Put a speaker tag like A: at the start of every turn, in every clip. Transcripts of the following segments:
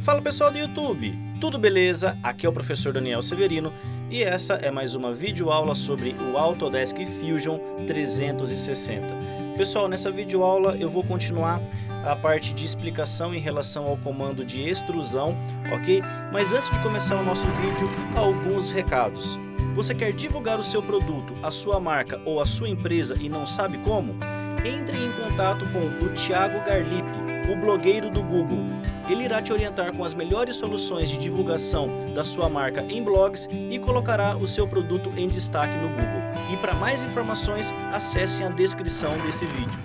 A: Fala pessoal do YouTube, tudo beleza? Aqui é o professor Daniel Severino e essa é mais uma videoaula sobre o Autodesk Fusion 360. Pessoal, nessa videoaula eu vou continuar a parte de explicação em relação ao comando de extrusão, ok? Mas antes de começar o nosso vídeo, alguns recados. Você quer divulgar o seu produto, a sua marca ou a sua empresa e não sabe como? Entre em contato com o Thiago Garlipe, o blogueiro do Google. Ele irá te orientar com as melhores soluções de divulgação da sua marca em blogs e colocará o seu produto em destaque no Google. E para mais informações, acessem a descrição desse vídeo.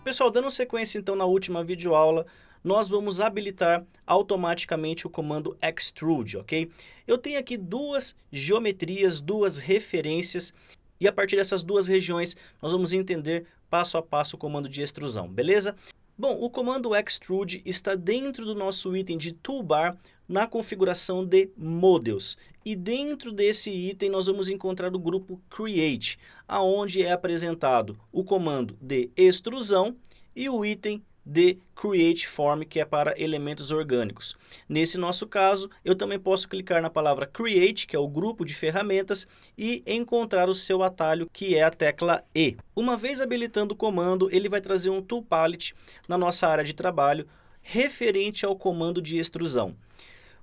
A: Pessoal, dando sequência então na última videoaula, nós vamos habilitar automaticamente o comando Extrude, ok? Eu tenho aqui duas geometrias, duas referências, e a partir dessas duas regiões nós vamos entender passo a passo o comando de extrusão, beleza? Bom, o comando Extrude está dentro do nosso item de Toolbar na configuração de Models. E dentro desse item nós vamos encontrar o grupo Create, aonde é apresentado o comando de extrusão e o item de Create Form, que é para elementos orgânicos. Nesse nosso caso, eu também posso clicar na palavra Create, que é o grupo de ferramentas, e encontrar o seu atalho, que é a tecla E. Uma vez habilitando o comando, ele vai trazer um Tool Palette na nossa área de trabalho, referente ao comando de extrusão.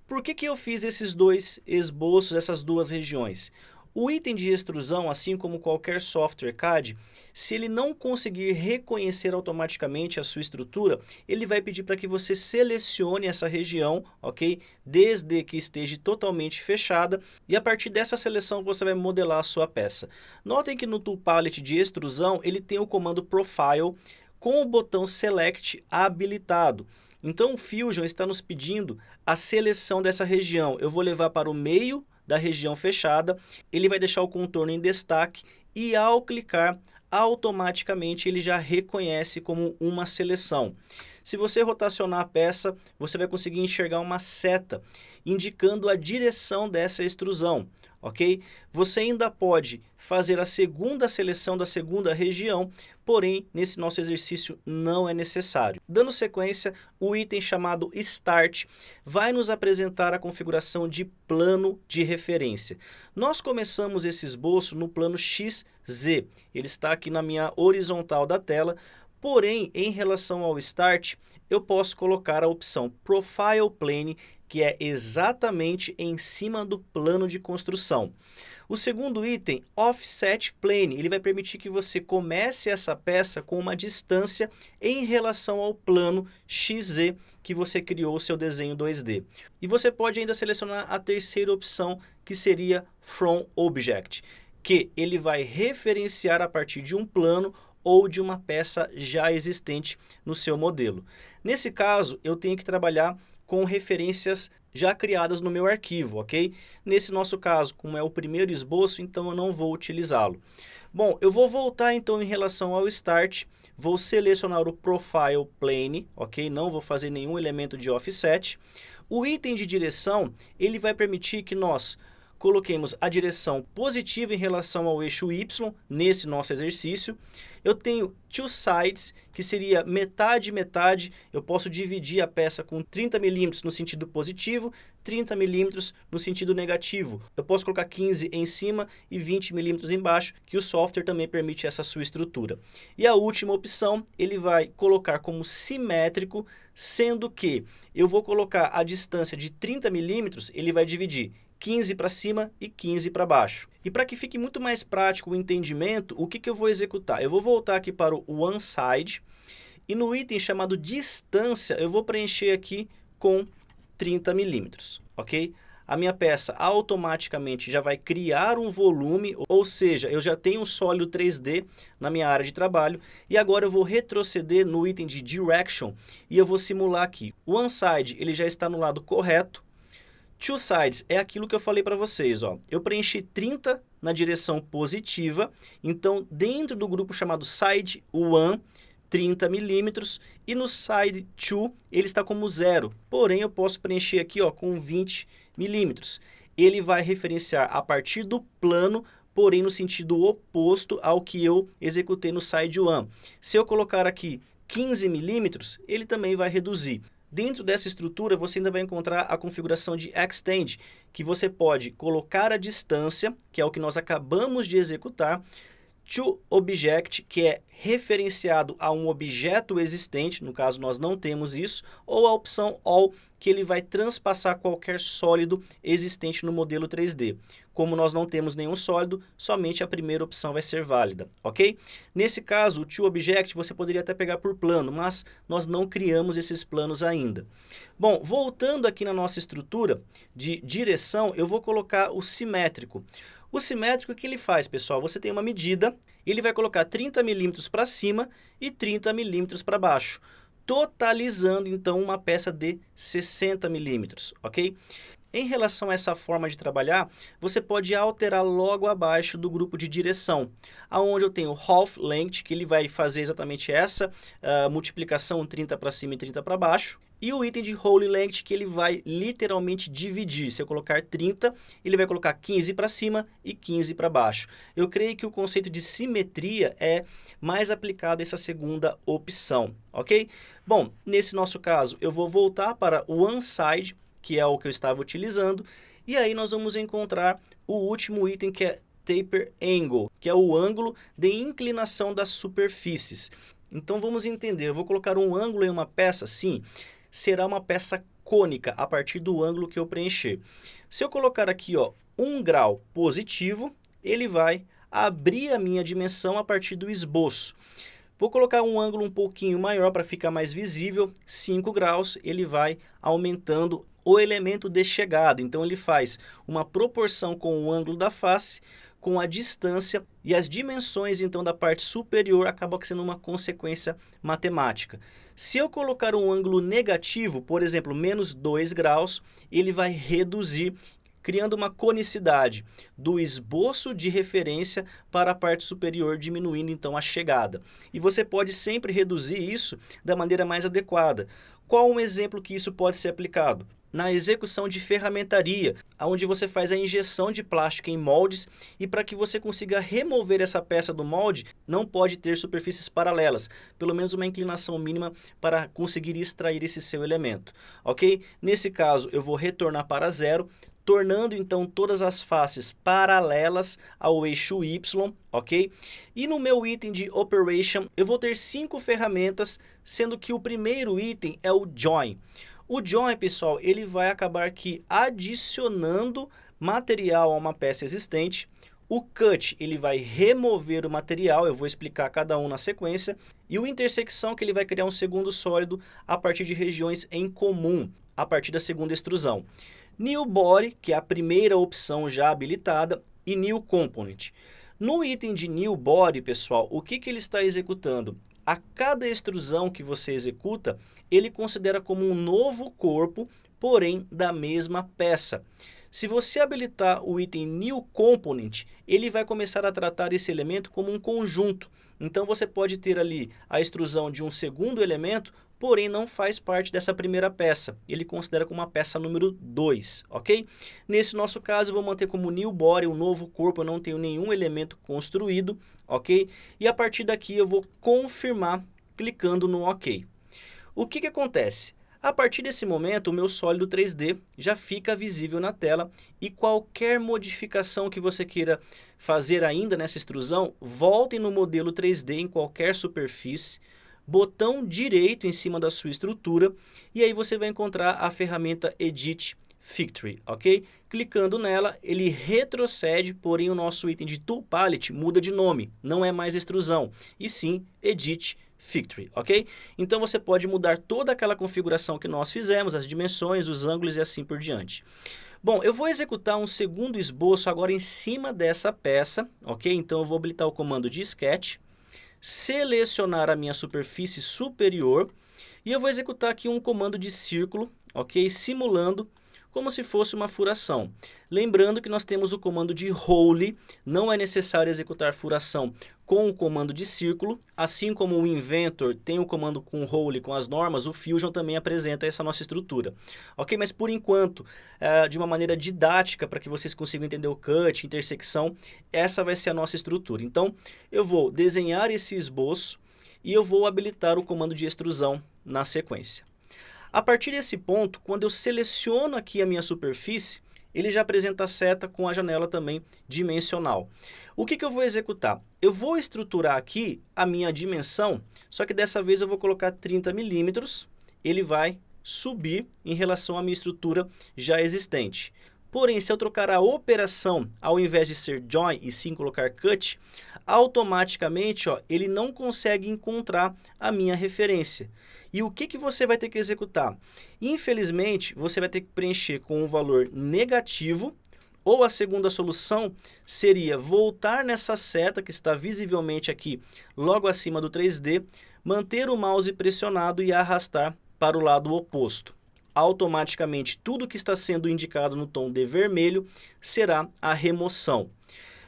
A: Por que eu fiz esses dois esboços, essas duas regiões? O item de extrusão, assim como qualquer software CAD, se ele não conseguir reconhecer automaticamente a sua estrutura, ele vai pedir para que você selecione essa região, ok? Desde que esteja totalmente fechada, e a partir dessa seleção você vai modelar a sua peça. Notem que no Tool Palette de extrusão, ele tem o comando Profile com o botão Select habilitado. Então o Fusion está nos pedindo a seleção dessa região. Eu vou levar para o meio da região fechada, ele vai deixar o contorno em destaque e ao clicar, automaticamente ele já reconhece como uma seleção. Se você rotacionar a peça, você vai conseguir enxergar uma seta indicando a direção dessa extrusão, ok? Você ainda pode fazer a segunda seleção da segunda região, porém, nesse nosso exercício não é necessário. Dando sequência, o item chamado Start vai nos apresentar a configuração de plano de referência. Nós começamos esse esboço no plano XZ, ele está aqui na minha horizontal da tela, porém, em relação ao Start, eu posso colocar a opção Profile Plane, que é exatamente em cima do plano de construção. O segundo item, Offset Plane, ele vai permitir que você comece essa peça com uma distância em relação ao plano XZ que você criou o seu desenho 2D. E você pode ainda selecionar a terceira opção, que seria From Object, que ele vai referenciar a partir de um plano ou de uma peça já existente no seu modelo. Nesse caso, eu tenho que trabalhar com referências já criadas no meu arquivo, ok? Nesse nosso caso, como é o primeiro esboço, então eu não vou utilizá-lo. Bom, eu vou voltar então em relação ao Start, vou selecionar o Profile Plane, ok? Não vou fazer nenhum elemento de offset. O item de direção, ele vai permitir que nós coloquemos a direção positiva em relação ao eixo Y, nesse nosso exercício. Eu tenho Two Sides, que seria metade, metade. Eu posso dividir a peça com 30 milímetros no sentido positivo, 30 milímetros no sentido negativo. Eu posso colocar 15 em cima e 20 milímetros embaixo, que o software também permite essa sua estrutura. E a última opção, ele vai colocar como simétrico, sendo que eu vou colocar a distância de 30 milímetros, ele vai dividir 15 para cima e 15 para baixo. E para que fique muito mais prático o entendimento, o que eu vou executar? Eu vou voltar aqui para o One Side e no item chamado Distância eu vou preencher aqui com 30 milímetros, ok? A minha peça automaticamente já vai criar um volume, ou seja, eu já tenho um sólido 3D na minha área de trabalho e agora eu vou retroceder no item de Direction e eu vou simular aqui. O One Side ele já está no lado correto. Two Sides é aquilo que eu falei para vocês, ó. Eu preenchi 30 na direção positiva, então dentro do grupo chamado Side 1, 30 milímetros, e no Side 2 ele está como 0, porém eu posso preencher aqui ó, com 20 milímetros. Ele vai referenciar a partir do plano, porém no sentido oposto ao que eu executei no Side 1. Se eu colocar aqui 15 milímetros, ele também vai reduzir. Dentro dessa estrutura, você ainda vai encontrar a configuração de Extend, que você pode colocar a distância, que é o que nós acabamos de executar, to object, que é referenciado a um objeto existente, no caso nós não temos isso, ou a opção all, que ele vai transpassar qualquer sólido existente no modelo 3D. Como nós não temos nenhum sólido, somente a primeira opção vai ser válida, ok? Nesse caso, o toObject você poderia até pegar por plano, mas nós não criamos esses planos ainda. Bom, voltando aqui na nossa estrutura de direção, eu vou colocar o simétrico. O simétrico, o que ele faz, pessoal? Você tem uma medida, ele vai colocar 30 milímetros para cima e 30 milímetros para baixo, totalizando então uma peça de 60 milímetros, ok? Em relação a essa forma de trabalhar, você pode alterar logo abaixo do grupo de direção, aonde eu tenho half length, que ele vai fazer exatamente essa multiplicação 30 para cima e 30 para baixo, e o item de whole length, que ele vai literalmente dividir. Se eu colocar 30, ele vai colocar 15 para cima e 15 para baixo. Eu creio que o conceito de simetria é mais aplicado a essa segunda opção, ok? Bom, nesse nosso caso, eu vou voltar para o one side, que é o que eu estava utilizando, e aí nós vamos encontrar o último item, que é taper angle, que é o ângulo de inclinação das superfícies. Então vamos entender, eu vou colocar um ângulo em uma peça, sim, será uma peça cônica a partir do ângulo que eu preencher. Se eu colocar aqui, ó, 1 grau positivo, ele vai abrir a minha dimensão a partir do esboço. Vou colocar um ângulo um pouquinho maior para ficar mais visível, 5 graus, ele vai aumentando o elemento de chegada. Então ele faz uma proporção com o ângulo da face, com a distância, e as dimensões então da parte superior acabam sendo uma consequência matemática. Se eu colocar um ângulo negativo, por exemplo, menos 2 graus, ele vai reduzir, criando uma conicidade do esboço de referência para a parte superior, diminuindo então a chegada. E você pode sempre reduzir isso da maneira mais adequada. Qual um exemplo que isso pode ser aplicado? Na execução de ferramentaria, onde você faz a injeção de plástico em moldes, e para que você consiga remover essa peça do molde, não pode ter superfícies paralelas, pelo menos uma inclinação mínima para conseguir extrair esse seu elemento, ok? Nesse caso, eu vou retornar para zero, tornando então todas as faces paralelas ao eixo Y, ok? E no meu item de Operation, eu vou ter 5 ferramentas, sendo que o primeiro item é o Join. O Join, pessoal, ele vai acabar aqui adicionando material a uma peça existente. O Cut, ele vai remover o material, eu vou explicar cada um na sequência. E o Intersecção, que ele vai criar um segundo sólido a partir de regiões em comum, a partir da segunda extrusão. New Body, que é a primeira opção já habilitada, e New Component. No item de New Body, pessoal, o que ele está executando? A cada extrusão que você executa, ele considera como um novo corpo, porém da mesma peça. Se você habilitar o item New Component, ele vai começar a tratar esse elemento como um conjunto. Então você pode ter ali a extrusão de um segundo elemento, porém não faz parte dessa primeira peça. Ele considera como uma peça número 2, ok? Nesse nosso caso, eu vou manter como New Body, um novo corpo, eu não tenho nenhum elemento construído, ok? E a partir daqui eu vou confirmar clicando no OK. O que acontece? A partir desse momento, o meu sólido 3D já fica visível na tela, e qualquer modificação que você queira fazer ainda nessa extrusão, voltem no modelo 3D em qualquer superfície, botão direito em cima da sua estrutura, e aí você vai encontrar a ferramenta Edit Factory, ok? Clicando nela, ele retrocede, porém o nosso item de Tool Palette muda de nome, não é mais extrusão, e sim Edit Factory, ok? Então você pode mudar toda aquela configuração que nós fizemos, as dimensões, os ângulos e assim por diante. Bom, eu vou executar um segundo esboço agora em cima dessa peça, ok? Então eu vou habilitar o comando de Sketch, selecionar a minha superfície superior, e eu vou executar aqui um comando de círculo, ok? Simulando como se fosse uma furação. Lembrando que nós temos o comando de Whole, não é necessário executar furação com o comando de círculo, assim como o Inventor tem o comando com Whole, com as normas, o Fusion também apresenta essa nossa estrutura. Ok? Mas por enquanto, de uma maneira didática, para que vocês consigam entender o Cut, intersecção, essa vai ser a nossa estrutura. Então, eu vou desenhar esse esboço e eu vou habilitar o comando de extrusão na sequência. A partir desse ponto, quando eu seleciono aqui a minha superfície, ele já apresenta a seta com a janela também dimensional. O que eu vou executar? Eu vou estruturar aqui a minha dimensão, só que dessa vez eu vou colocar 30 milímetros, ele vai subir em relação à minha estrutura já existente. Porém, se eu trocar a operação, ao invés de ser join e sim colocar cut, automaticamente ele não consegue encontrar a minha referência. E o que você vai ter que executar? Infelizmente, você vai ter que preencher com um valor negativo, ou a segunda solução seria voltar nessa seta que está visivelmente aqui, logo acima do 3D, manter o mouse pressionado e arrastar para o lado oposto. Automaticamente, tudo que está sendo indicado no tom de vermelho será a remoção.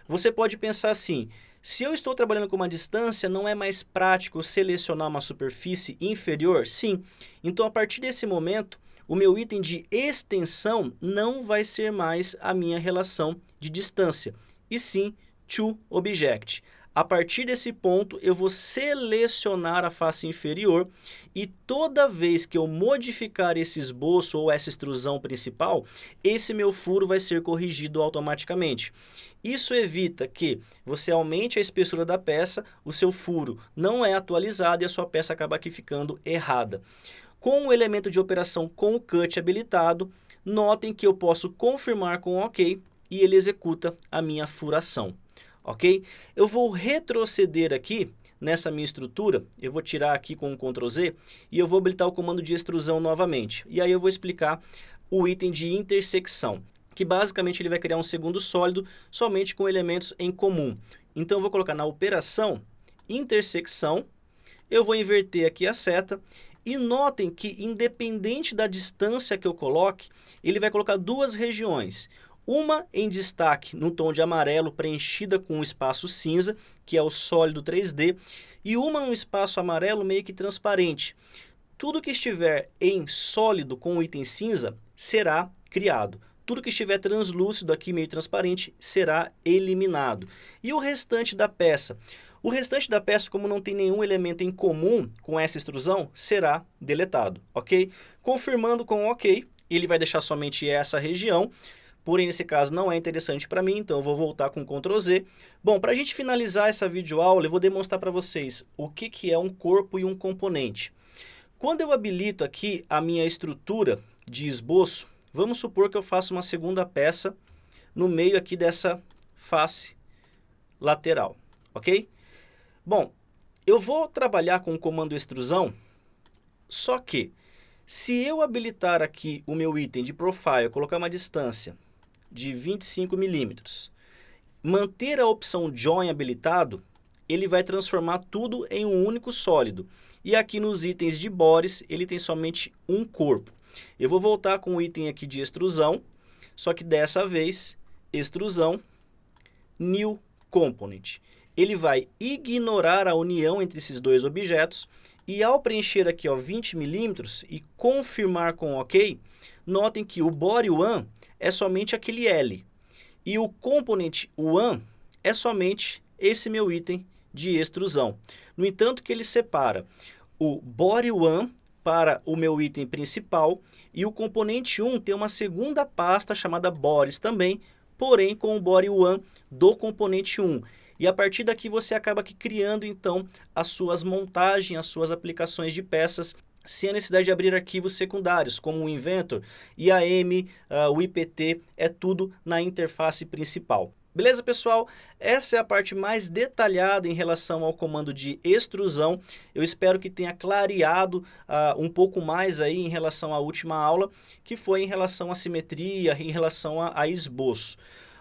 A: Você pode pensar assim: se eu estou trabalhando com uma distância, não é mais prático selecionar uma superfície inferior? Sim. Então, a partir desse momento, o meu item de extensão não vai ser mais a minha relação de distância, e sim to object. A partir desse ponto, eu vou selecionar a face inferior e toda vez que eu modificar esse esboço ou essa extrusão principal, esse meu furo vai ser corrigido automaticamente. Isso evita que você aumente a espessura da peça, o seu furo não é atualizado e a sua peça acaba aqui ficando errada. Com o elemento de operação com o cut habilitado, notem que eu posso confirmar com OK e ele executa a minha furação. Ok? Eu vou retroceder aqui nessa minha estrutura, eu vou tirar aqui com o Ctrl Z e eu vou habilitar o comando de extrusão novamente. E aí eu vou explicar o item de intersecção, que basicamente ele vai criar um segundo sólido somente com elementos em comum. Então eu vou colocar na operação intersecção, eu vou inverter aqui a seta e notem que independente da distância que eu coloque, ele vai colocar duas regiões. Uma em destaque no tom de amarelo preenchida com um espaço cinza, que é o sólido 3D, e uma no espaço amarelo meio que transparente. Tudo que estiver em sólido com o item cinza será criado. Tudo que estiver translúcido aqui meio transparente será eliminado. E o restante da peça? O restante da peça, como não tem nenhum elemento em comum com essa extrusão, será deletado, ok? Confirmando com OK, ele vai deixar somente essa região. Porém, nesse caso não é interessante para mim, então eu vou voltar com Ctrl Z. Bom, para a gente finalizar essa videoaula, eu vou demonstrar para vocês o que é um corpo e um componente. Quando eu habilito aqui a minha estrutura de esboço, vamos supor que eu faça uma segunda peça no meio aqui dessa face lateral, ok? Bom, eu vou trabalhar com o comando extrusão, só que se eu habilitar aqui o meu item de profile, colocar uma distância de 25 milímetros, manter a opção Join habilitado, ele vai transformar tudo em um único sólido. E aqui nos itens de bores, ele tem somente um corpo. Eu vou voltar com o item aqui de extrusão, só que dessa vez, extrusão, New Component. Ele vai ignorar a união entre esses dois objetos e ao preencher aqui 20 milímetros e confirmar com OK, notem que o body 1 é somente aquele L e o component 1 é somente esse meu item de extrusão. No entanto que ele separa o body 1 para o meu item principal e o componente 1 tem uma segunda pasta chamada bodies também, porém com o body 1 do componente 1. E a partir daqui você acaba aqui criando então as suas montagens, as suas aplicações de peças, sem a necessidade de abrir arquivos secundários, como o Inventor, IAM, o IPT, é tudo na interface principal. Beleza, pessoal? Essa é a parte mais detalhada em relação ao comando de extrusão. Eu espero que tenha clareado um pouco mais aí em relação à última aula, que foi em relação à simetria, em relação a esboço.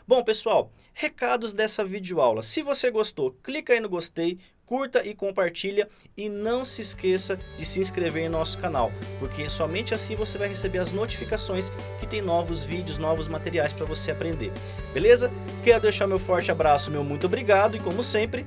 A: Bom, pessoal, recados dessa videoaula. Se você gostou, clica aí no gostei, curta e compartilha e não se esqueça de se inscrever em nosso canal, porque somente assim você vai receber as notificações que tem novos vídeos, novos materiais para você aprender. Beleza? Quero deixar meu forte abraço, meu muito obrigado e como sempre,